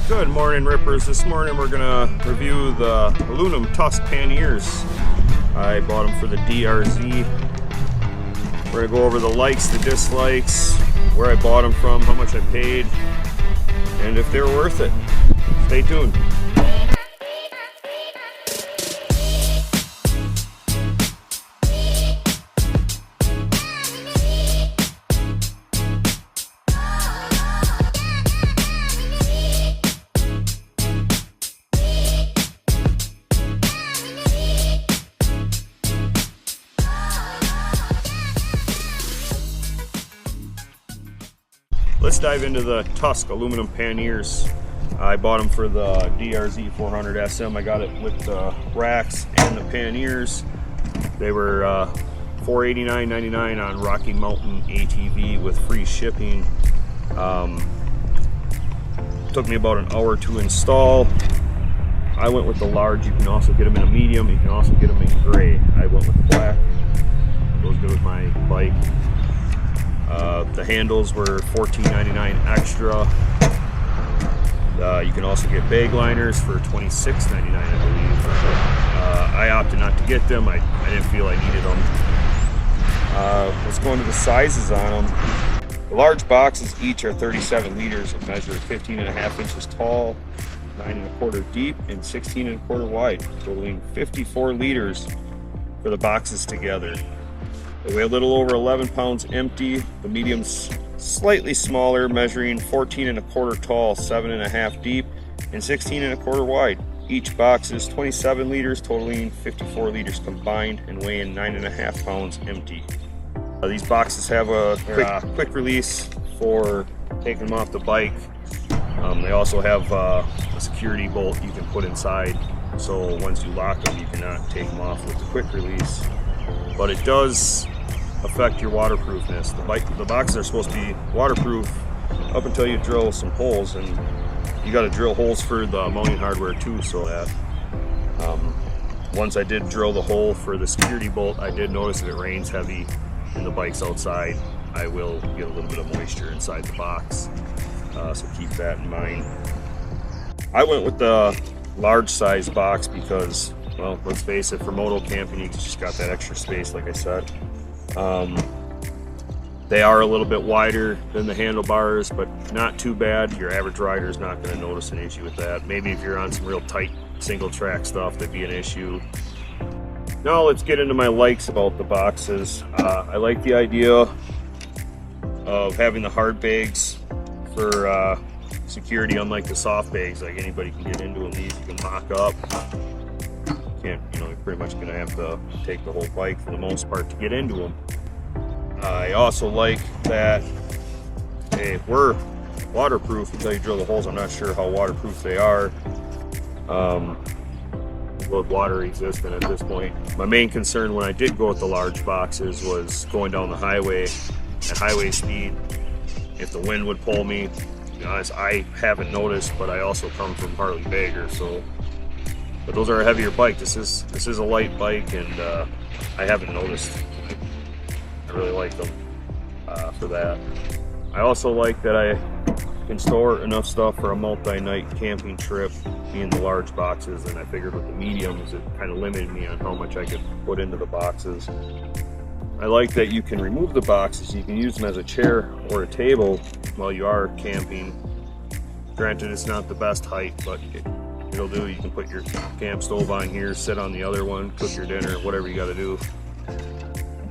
Good morning, Rippers. This morning we're gonna review the aluminum Tusk panniers. I bought them for the DRZ. We're gonna go over the likes, the dislikes, where I bought them from, how much I paid, and if they're worth it. Stay tuned. Let's dive into the Tusk aluminum panniers. I bought them for the DRZ 400 SM. I got it with the racks and the panniers. They were $489.99 on Rocky Mountain ATV with free shipping. Took me about an hour to install. I went with the large. You can also get them in a medium. You can also get them in gray. I went with the black. Goes good with my bike. The handles were $14.99 extra. You can also get bag liners for $26.99, I believe. I opted not to get them. I didn't feel I needed them. Let's go into the sizes on them. The large boxes each are 37 liters and measure 15.5 inches tall, 9.25 deep, and 16.25 wide, totaling 54 liters for the boxes together. They weigh a little over 11 pounds empty. The medium's slightly smaller, measuring 14.25 tall, 7.5 deep, and 16.25 wide. Each box is 27 liters, totaling 54 liters combined, and weighing 9.5 pounds empty. These boxes have a quick release for taking them off the bike. They also have a security bolt you can put inside, so once you lock them, you cannot take them off with the quick release. But it does affect your waterproofness. The boxes are supposed to be waterproof up until you drill some holes, and you got to drill holes for the mounting hardware too, so that once I did drill the hole for the security bolt, I did notice that it rains heavy and the bike's outside. I will get a little bit of moisture inside the box, so keep that in mind. I went with the large size box because, well, let's face it, for moto camping, you just got that extra space, like I said. They are a little bit wider than the handlebars, but not too bad. Your average rider is not going to notice an issue with that. Maybe if you're on some real tight single track stuff, that'd be an issue. Now let's get into my likes about the boxes. I like the idea of having the hard bags for security, unlike the soft bags. Like, anybody can get into them. These you can mock up. You're pretty much gonna have to take the whole bike for the most part to get into them. I also like that they were waterproof until you drill the holes. I'm not sure how waterproof they are. Well, water resistant at this point. My main concern when I did go with the large boxes was going down the highway at highway speed. If the wind would pull me, to be honest, I haven't noticed, but I also come from Harley Bagger, so. But those are a heavier bike. This is a light bike, and I haven't noticed. I really like them for that. I also like that I can store enough stuff for a multi-night camping trip, being the large boxes, and I figured with the mediums, it kind of limited me on how much I could put into the boxes. I like that you can remove the boxes. You can use them as a chair or a table while you are camping. Granted, it's not the best height, but it'll do. You can put your camp stove on here, sit on the other one, cook your dinner, whatever you got to do.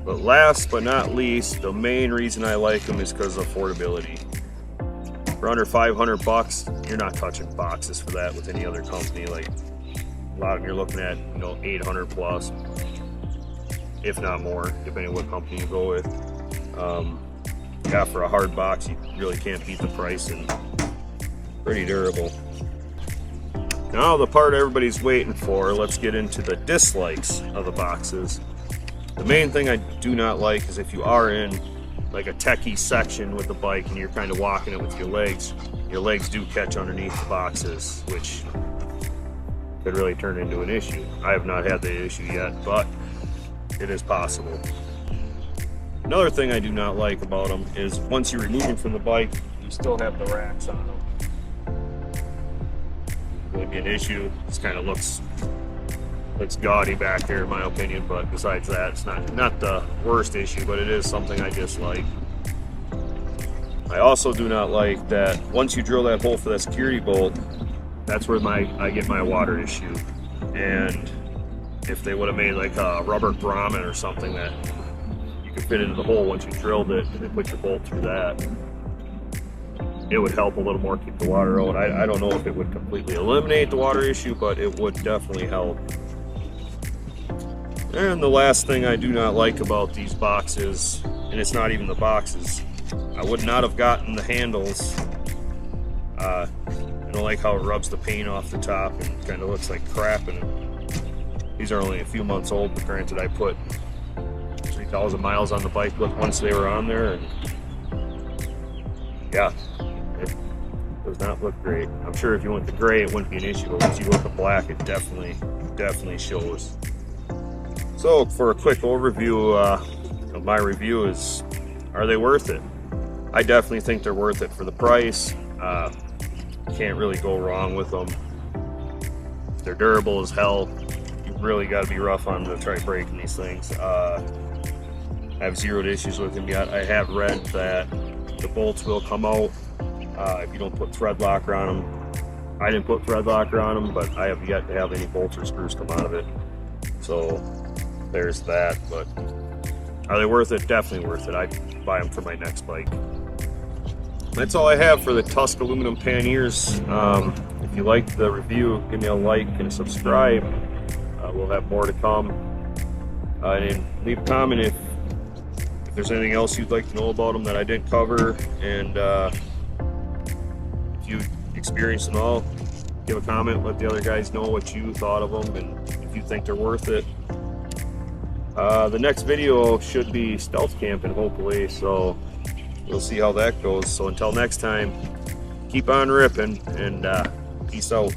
But last but not least, the main reason I like them is because of affordability. For under 500 bucks, you're not touching boxes for that with any other company. Like, a lot of them you're looking at, 800 plus, if not more, depending on what company you go with. Yeah, for a hard box, you really can't beat the price, and pretty durable. Now the part everybody's waiting for, let's get into the dislikes of the boxes. The main thing I do not like is if you are in like a techie section with the bike and you're kind of walking it with your legs do catch underneath the boxes, which could really turn into an issue. I have not had the issue yet, but it is possible. Another thing I do not like about them is once you remove them from the bike, you still have the racks on them. wouldn't be an issue. This kind of looks gaudy back there in my opinion, but besides that, it's not the worst issue, but it is something I dislike. I also do not like that once you drill that hole for that security bolt, that's where I get my water issue. And if they would have made like a rubber grommet or something that you could fit into the hole once you drilled it, and then put your bolt through that, it would help a little more keep the water out. I don't know if it would completely eliminate the water issue, but it would definitely help. And the last thing I do not like about these boxes, and it's not even the boxes, I would not have gotten the handles. I don't like how it rubs the paint off the top and kind of looks like crap. And these are only a few months old, but granted, I put 3,000 miles on the bike once they were on there, and yeah, it does not look great. I'm sure if you went to gray, it wouldn't be an issue, but once you look at black, it definitely shows. So for a quick overview of my review is, are they worth it? I definitely think they're worth it for the price. Can't really go wrong with them. They're durable as hell. You really got to be rough on them to try breaking these things. I have zeroed issues with them yet. I have read that the bolts will come out if you don't put thread locker on them. I didn't put thread locker on them, but I have yet to have any bolts or screws come out of it. So there's that. But are they worth it? Definitely worth it. I'd buy them for my next bike. That's all I have for the Tusk aluminum panniers. If you liked the review, give me a like and subscribe. We'll have more to come. And leave a comment if there's anything else you'd like to know about them that I didn't cover. And if you experienced them all, give a comment. Let the other guys know what you thought of them and if you think they're worth it. The next video should be stealth camping, hopefully. So we'll see how that goes. So until next time, keep on ripping, and peace out.